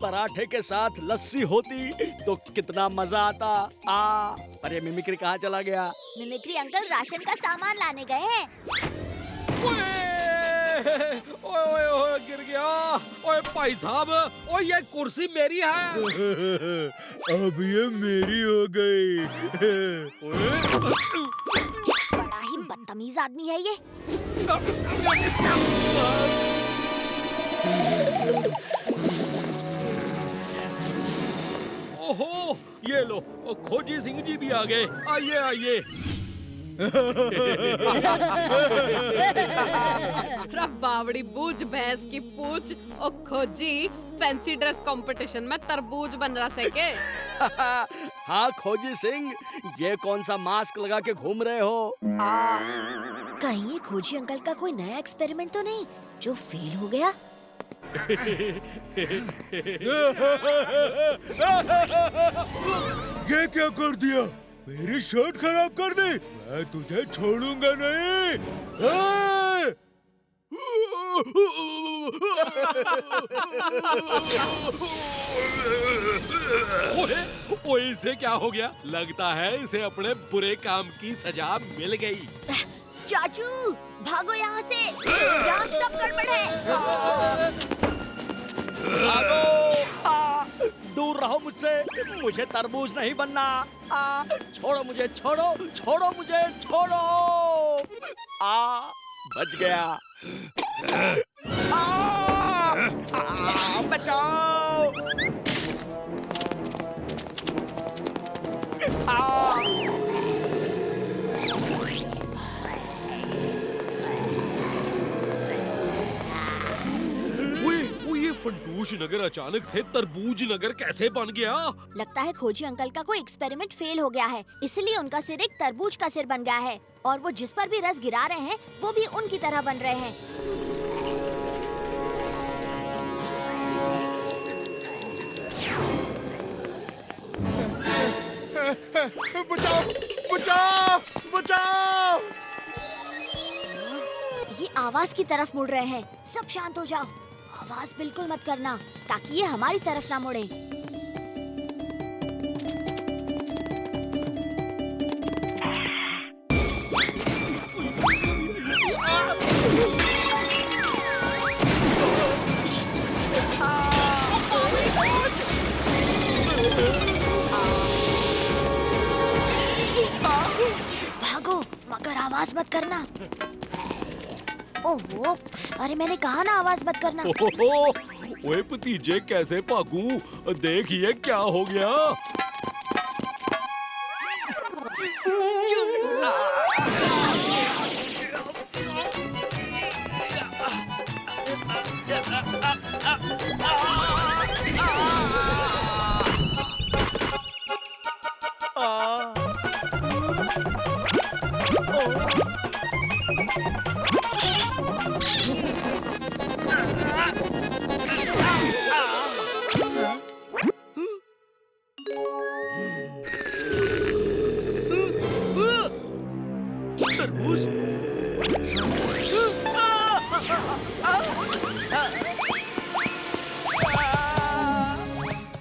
पराठे के साथ लस्सी होती तो कितना मजा आता। पर ये मिमिक्री कहाँ चला गया? मिमिक्री अंकल राशन का सामान लाने गए हैं। ओए ओए ओए गिर गया। ओए भाई साहब, ओए ये कुर्सी मेरी है। अब ये मेरी हो गई। बड़ा ही बदतमीज आदमी है ये। ओहो, ये लो, खोजी सिंह जी भी आ गए। आइए आइए। बावड़ी बूझ भैंस की पूछ। ओ खोजी, फैंसी ड्रेस कंपटीशन में तरबूज बन रहा सके। हाँ खोजी सिंह, ये कौन सा मास्क लगा के घूम रहे हो? कहीं ये खोजी अंकल का कोई नया एक्सपेरिमेंट तो नहीं जो फेल हो गया? ये क्या कर दिया? मेरी शर्ट खराब कर दी। मैं तुझे छोड़ूंगा नहीं। ओए, ओए इसे क्या हो गया? लगता है इसे अपने बुरे काम की सजा मिल गई। चाचू भागो यहाँ से, यहाँ सब गड़बड़ है। दूर रहो मुझसे, मुझे तरबूज नहीं बनना। छोड़ो मुझे, छोड़ो छोड़ो मुझे, छोड़ो। बच गया। बचाओ। फंटूश नगर अचानक से तरबूज नगर कैसे बन गया? लगता है खोजी अंकल का कोई एक्सपेरिमेंट फेल हो गया है, इसलिए उनका सिर एक तरबूज का सिर बन गया है और वो जिस पर भी रस गिरा रहे हैं वो भी उनकी तरह बन रहे हैं। बचाओ बचाओ बचाओ। ये आवाज की तरफ मुड़ रहे हैं। सब शांत हो जाओ, आवाज बिल्कुल मत करना ताकि ये हमारी तरफ ना मुड़े। भागो मगर आवाज मत करना। ओहो, अरे मैंने कहा ना आवाज मत करना। ओए भतीजे कैसे भागूं? देखिए क्या हो गया।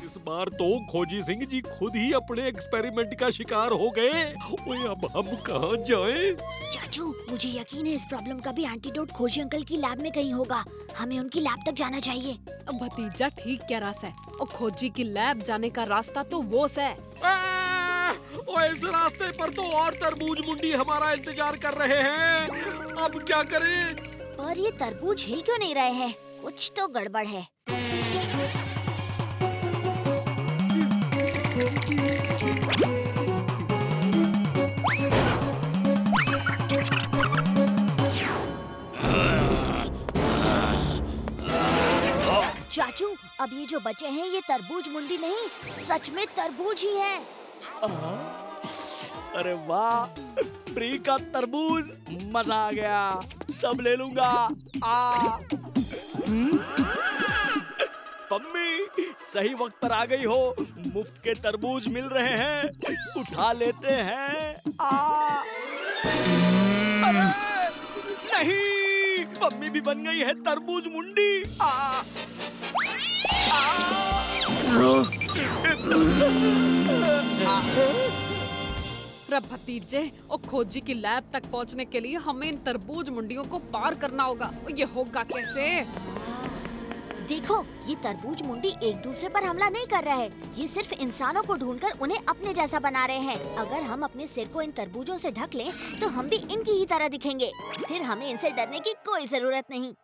इस बार तो खोजी सिंह जी खुद ही अपने एक्सपेरिमेंट का शिकार हो गए। ओए अब हम कहाँ जाएं? चाचू मुझे यकीन है इस प्रॉब्लम का भी एंटीडोट खोजी अंकल की लैब में कहीं होगा। हमें उनकी लैब तक जाना चाहिए। अब भतीजा ठीक कह रहा है। और खोजी की लैब जाने का रास्ता तो वो है। ओए इस रास्ते पर तो और तरबूज मुंडी हमारा इंतजार कर रहे हैं। अब क्या करें? पर ये तरबूज हिल क्यों नहीं रहे हैं? कुछ तो गड़बड़ है। चाचू अब ये जो बचे हैं ये तरबूज मुंडी नहीं, सच में तरबूज ही है। अरे वाह, फ्री का तरबूज, मजा आ गया, सब ले लूंगा। पम्मी सही वक्त पर आ गई हो, मुफ्त के तरबूज मिल रहे हैं, उठा लेते हैं। अरे नहीं, मम्मी भी बन गई है तरबूज मुंडी। रे भतीजे, और खोजी की लैब तक पहुंचने के लिए हमें इन तरबूज मुंडियों को पार करना होगा। ये होगा कैसे? देखो, ये तरबूज मुंडी एक दूसरे पर हमला नहीं कर रहे हैं। ये सिर्फ इंसानों को ढूंढकर उन्हें अपने जैसा बना रहे हैं। अगर हम अपने सिर को इन तरबूजों से ढक लें, तो हम भी इनकी ही तरह दिखेंगे। फिर हमें इनसे डरने की कोई जरूरत नहीं।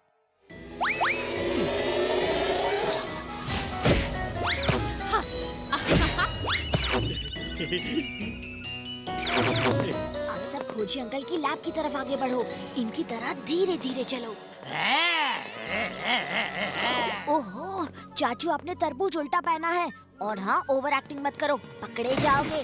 अब सब खोजी अंकल की लैब की तरफ आगे बढ़ो। इनकी तरह धीरे धीरे चलो। ओहो, चाचू आपने तरबूज उल्टा पहना है। और हाँ, ओवर एक्टिंग मत करो, पकड़े जाओगे।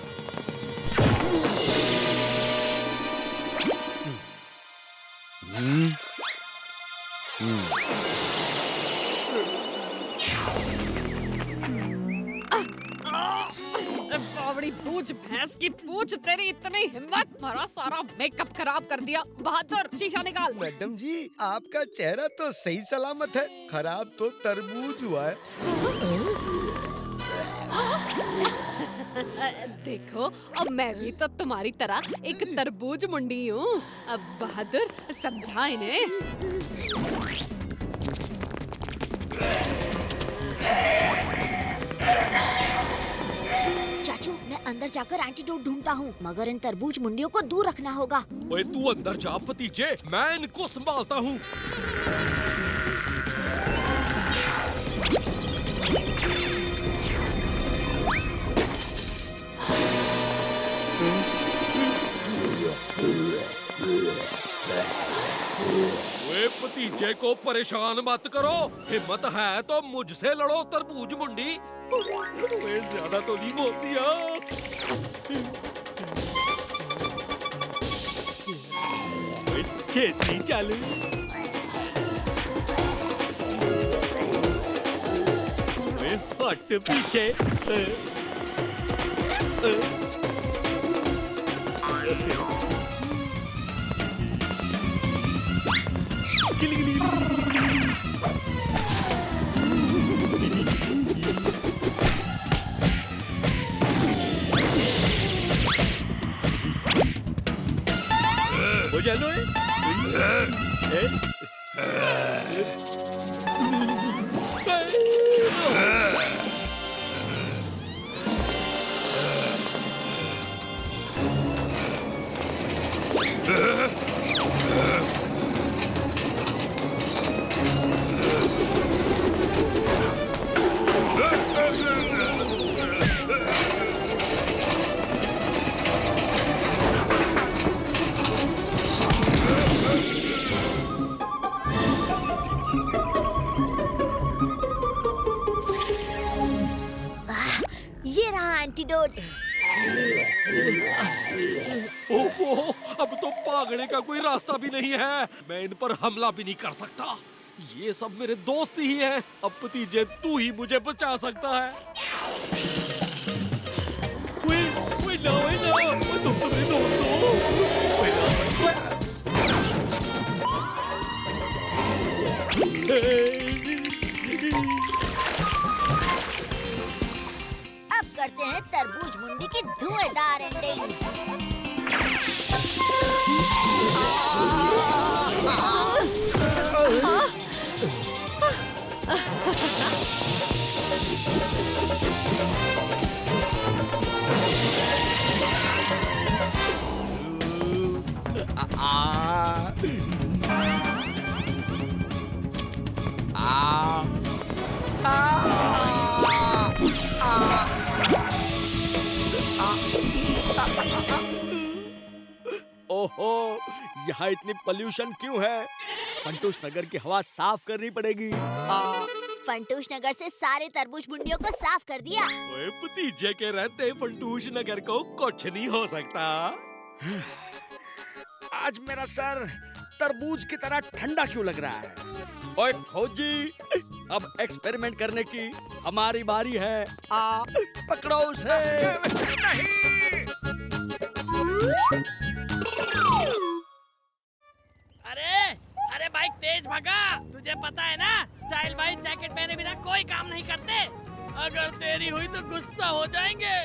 बावड़ी बूझ भैंस की पूछ, तेरी इतनी हिम्मत! हमारा सारा मेकअप खराब कर दिया। बहादुर, शीशा निकाल। मैडम जी, आपका चेहरा तो सही सलामत है, खराब तो तरबूज हुआ है। देखो, अब मैं भी तो तुम्हारी तरह एक तरबूज मुंडी हूँ। अब बहादुर, समझा इन्हें। चाचू, मैं अंदर जाकर एंटीडोट ढूंढता हूँ, मगर इन तरबूज मुंडियों को दूर रखना होगा। ओए तू अंदर जा भतीजे, मैं इनको संभालता हूँ। ओए भतीजे को परेशान मत करो, हिम्मत है तो मुझसे लड़ो तरबूज मुंडी। ओए ज्यादा तो नहीं बोल दिया। ओए छेती चल। ओए हट पीछे। हो जा लो। ये रहा एंटीडोट। ओफो, अब तो भागने का कोई रास्ता भी नहीं है। मैं इन पर हमला भी नहीं कर सकता। ये सब मेरे दोस्त ही हैं। अब भतीजे तू ही मुझे बचा सकता है। ओए, ओए ना, तुम तो मेरे दोस्त हो। ओए ना, अब करते हैं तरबूज मुंडी की धुआंधार एंडिंग। ओहो, यहाँ इतनी पोल्यूशन क्यों है? फंटूश नगर की हवा साफ करनी पड़ेगी। फंटूश नगर से सारे तरबूज मुंडियों को साफ कर दिया। ओए भतीजे के रहते फंटूश नगर को कुछ नहीं हो सकता। आज मेरा सर तरबूज की तरह ठंडा क्यों लग रहा है? ओए खोजी, अब एक्सपेरिमेंट करने की हमारी बारी है। पकड़ो उसे। नहीं। अरे भाई तेज भागा। तुझे पता है ना, स्टाइल भाई जैकेट पहने बिना कोई काम नहीं करते। अगर देरी हुई तो गुस्सा हो जाएंगे।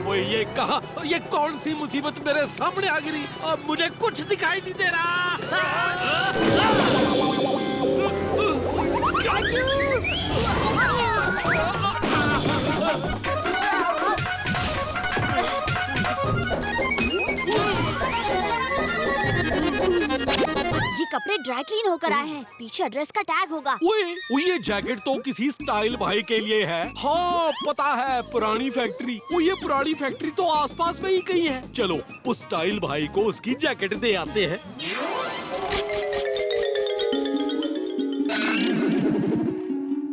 ओए ये कहा, ये कौन सी मुसीबत मेरे सामने आ गिरी? अब मुझे कुछ दिखाई नहीं दे ये कपड़े ड्राई क्लीन होकर आए हैं। पीछे एड्रेस का टैग होगा। ओए ये जैकेट तो किसी स्टाइल भाई के लिए है। हाँ पता है, पुरानी फैक्ट्री। ये पुरानी फैक्ट्री तो आसपास में ही कहीं है। चलो उस स्टाइल भाई को उसकी जैकेट दे आते हैं।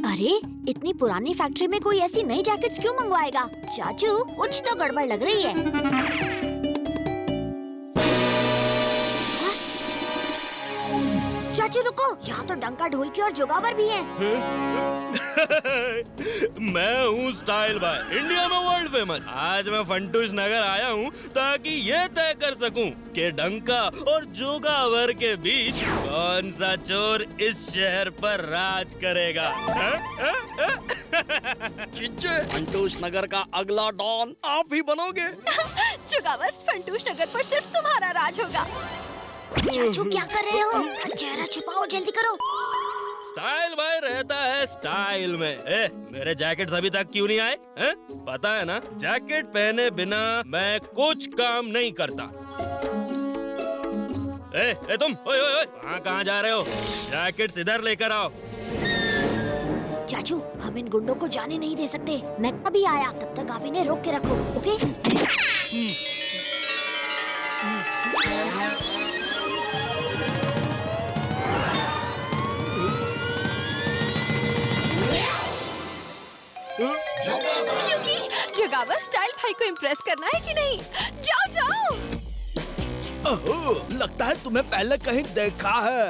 अरे इतनी पुरानी फैक्ट्री में कोई ऐसी नई जैकेट्स क्यों मंगवाएगा? चाचू कुछ तो गड़बड़ लग रही है। चाचू रुको, यहाँ तो डंका ढोलकी और जोगावर भी हैं। मैं हूँ स्टाइल भाई, इंडिया में वर्ल्ड फेमस। आज मैं फंटूश नगर आया हूँ ताकि ये तय कर सकूं कि डंका और जोगावर के बीच कौन सा चोर इस शहर पर राज करेगा। चिच्चे, फंटूश नगर का अगला डॉन आप ही बनोगे। जोगावर, फंटूश नगर पर सिर्फ तुम्हारा राज होगा। चाचू क्या कर रहे हो? चेहरा छुपाओ, जल्दी करो। स्टाइल भाई रहता है स्टाइल में। मेरे जैकेट्स अभी तक क्यों नहीं आए? पता है ना, जैकेट पहने बिना मैं कुछ काम नहीं करता। तुम ओए कहाँ जा रहे हो? जैकेट्स इधर लेकर आओ। चाचू हम इन गुंडों को जाने नहीं दे सकते। मैं अभी आया, तब तक आप इन्हें रोक के रखो, ओके? जोगावर, स्टाइल भाई को इम्प्रेस करना है कि नहीं? जाओ जाओ। ओहो, लगता है तुम्हें पहले कहीं देखा है।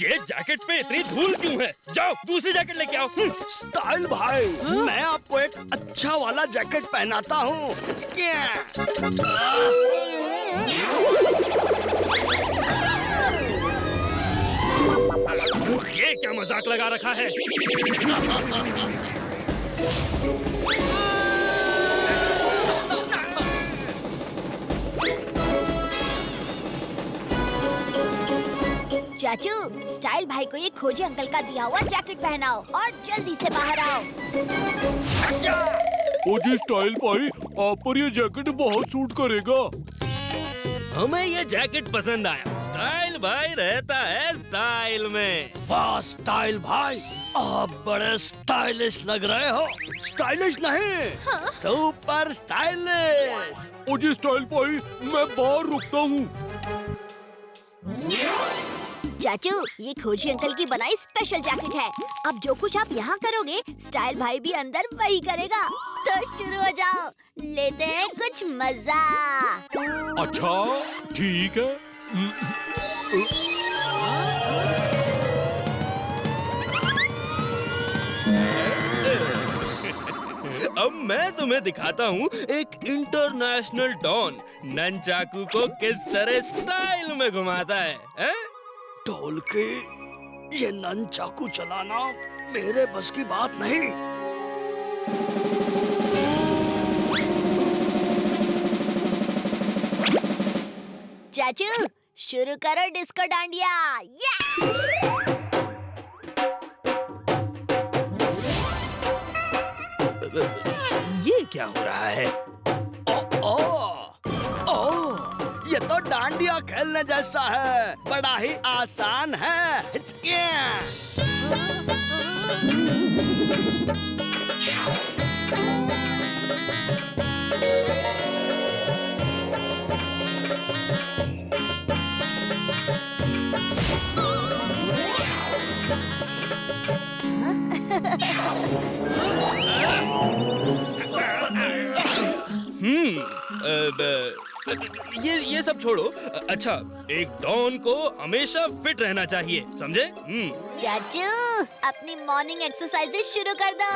ये जैकेट पे इतनी धूल क्यों है? जाओ दूसरी जैकेट लेके आओ। स्टाइल भाई, मैं आपको एक अच्छा वाला जैकेट पहनाता हूँ। ये क्या मजाक लगा रखा है? चाचू, स्टाइल भाई को ये खोजी अंकल का दिया हुआ जैकेट पहनाओ और जल्दी से बाहर आओ। ओ जी स्टाइल भाई, आप पर ये जैकेट बहुत सूट करेगा। हमें ये जैकेट पसंद आया। स्टाइल भाई रहता है स्टाइल में। वाह स्टाइल भाई, आप बड़े स्टाइलिश लग रहे हो। स्टाइलिश नहीं, सुपर स्टाइलिश। ओ जी स्टाइल भाई, मैं बाहर रुकता हूँ। चाचू, ये खोजी अंकल की बनाई स्पेशल जैकेट है। अब जो कुछ आप यहाँ करोगे, स्टाइल भाई भी अंदर वही करेगा। तो शुरू हो जाओ, लेते हैं कुछ मजा। अच्छा ठीक है। अब मैं तुम्हें दिखाता हूँ एक इंटरनेशनल डॉन ननचाकू को किस तरह स्टाइल में घुमाता है? ढोलकी, ये ननचाकू चलाना मेरे बस की बात नहीं। चाचू शुरू करो डिस्को डांडिया। ये क्या हो रहा है? ये तो डांडिया खेलने जैसा है, बड़ा ही आसान है। ये सब छोड़ो। अच्छा, एक डॉन को हमेशा फिट रहना चाहिए, समझे? चाचू, अपनी मॉर्निंग एक्सरसाइजेस शुरू कर दो।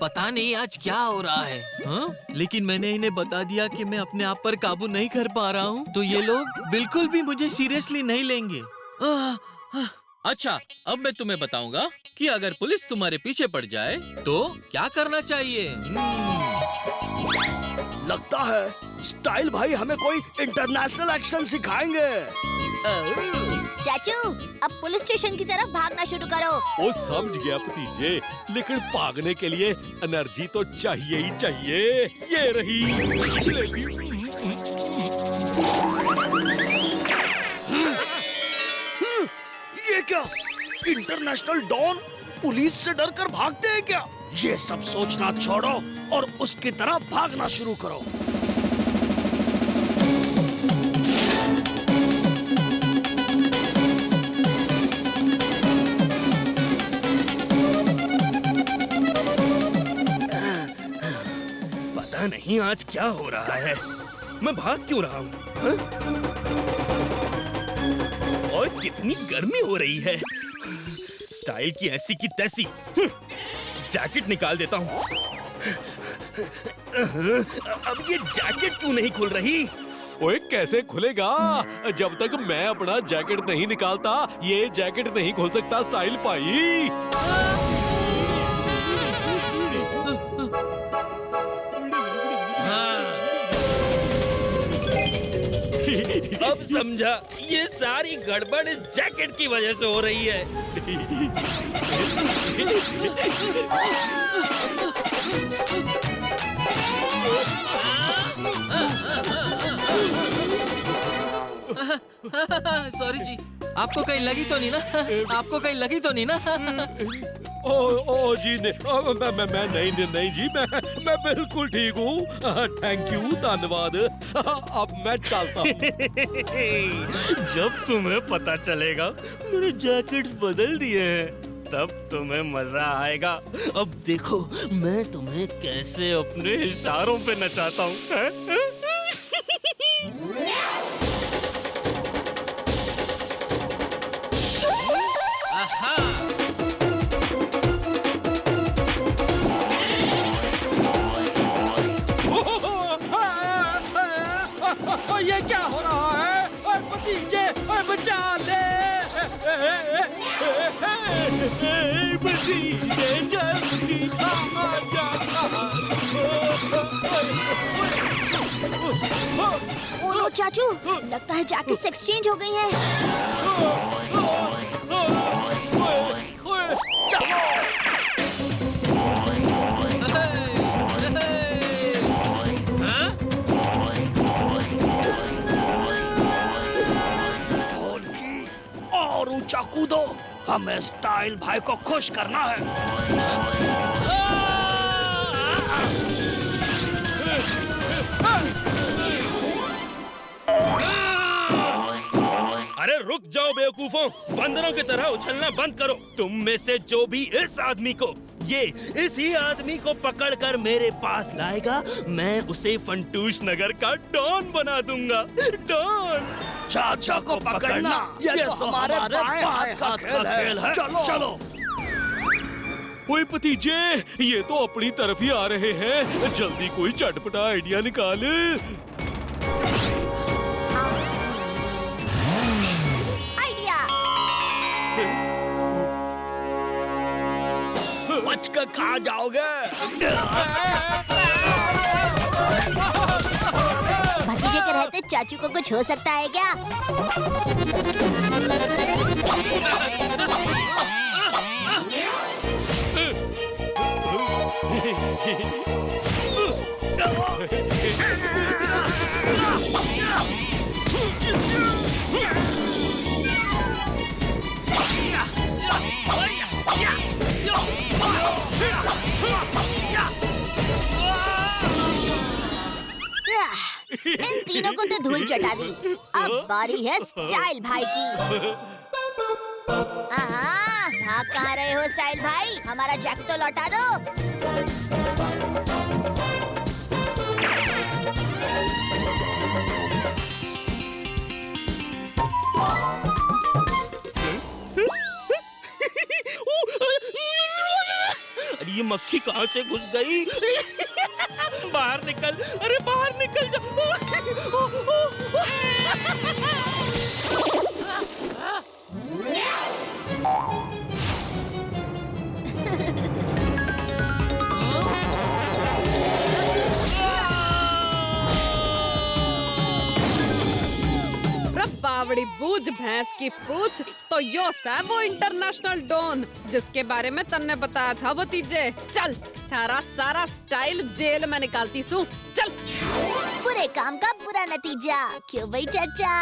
पता नहीं आज क्या हो रहा है। हाँ? लेकिन मैंने इन्हें बता दिया कि मैं अपने आप पर काबू नहीं कर पा रहा हूँ, तो ये लोग बिल्कुल भी मुझे सीरियसली नहीं लेंगे। अच्छा, अब मैं तुम्हें बताऊंगा कि अगर पुलिस तुम्हारे पीछे पड़ जाए तो क्या करना चाहिए। लगता है स्टाइल भाई हमें कोई इंटरनेशनल एक्शन सिखाएंगे। चाचू, अब पुलिस स्टेशन की तरफ भागना शुरू करो। वो समझ गया भतीजे, लेकिन भागने के लिए एनर्जी तो चाहिए ही चाहिए। ये रही जलेबी। ये क्या? इंटरनेशनल डॉन पुलिस से डरकर भागते हैं क्या? ये सब सोचना छोड़ो और उसकी तरफ भागना शुरू करो। पता नहीं आज क्या हो रहा है, मैं भाग क्यों रहा हूँ? और कितनी गर्मी हो रही है। स्टाइल की ऐसी की तैसी। जैकेट निकाल देता हूँ। अब ये जैकेट क्यों नहीं खुल रही? ओए कैसे खुलेगा? जब तक मैं अपना जैकेट नहीं निकालता ये जैकेट नहीं खुल सकता स्टाइल भाई। अब समझा, ये सारी गड़बड़ इस जैकेट की वजह से हो रही है। सॉरी जी, आपको कहीं लगी तो नहीं ना? आपको कहीं लगी तो नहीं ना? ओ जी मैं नहीं जी, मैं बिल्कुल ठीक हूँ। थैंक यू, धन्यवाद। अब मैं चलता हूँ। जब तुम्हें पता चलेगा मैंने जैकेट्स बदल दिए हैं, तब तुम्हें मजा आएगा। अब देखो मैं तुम्हें कैसे अपने इशारों पे नचाता हूँ। ये क्या हो रहा है? और भतीजे बचा ले। भतीजे जल्दी आ जा। ओह चाचू, लगता है जैकेट्स एक्सचेंज हो गई हैं। और ऊंचा कूदो, हमें स्टाइल भाई को खुश करना है। अरे रुक जाओ बेवकूफों, बंदरों की तरह उछलना बंद करो। तुम में से जो भी इस आदमी को, इसी आदमी को पकड़कर मेरे पास लाएगा, मैं उसे फंटूश नगर का डॉन बना दूंगा। डॉन। चाचा को पकड़ना ये तो हमारे बाएं हाथ का खेल है। चलो। ओए भतीजे, ये तो अपनी तरफ ही आ रहे हैं। जल्दी कोई चटपटा आइडिया निकाल। बचकर कहाँ जाओगे? भतीजे के रहते चाचू को कुछ हो सकता है क्या? तीनों को तो धूल चटा दी। अब बारी है स्टाइल भाई की। भाग कहाँ रहे हो स्टाइल भाई? हमारा जैकेट तो लौटा दो। अरे ये मक्खी कहाँ से घुस गई? बाहर निकल, अरे बाहर निकल जा। बावड़ी बूझ भैंस की पूछ, तो यो है वो इंटरनेशनल डॉन जिसके बारे में तन्ने बताया था भतीजे। चल थारा सारा स्टाइल जेल में निकालती सू। चल। बुरे काम का बुरा नतीजा, क्यों भाई चाचा?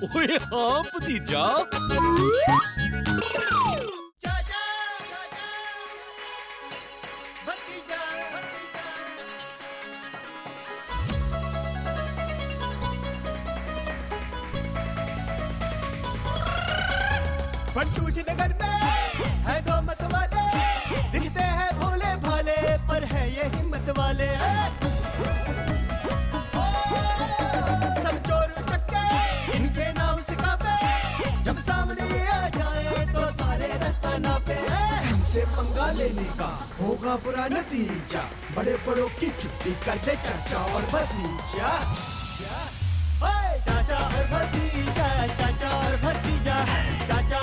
ओए हाँ भतीजा। फंटूश नगर में है दो मत वाले, दिखते हैं भोले भाले पर है ये हिम्मत वाले। सब चोर चक्के इनके नाम सिखावे, जब सामने आ जाए तो सारे रास्ता नापे। हमसे पंगा लेने का होगा बुरा नतीजा, बड़े बड़ों की छुट्टी कर दे चाचा और भतीजा। चाचा और भतीजा, चाचा और भतीजा, चाचा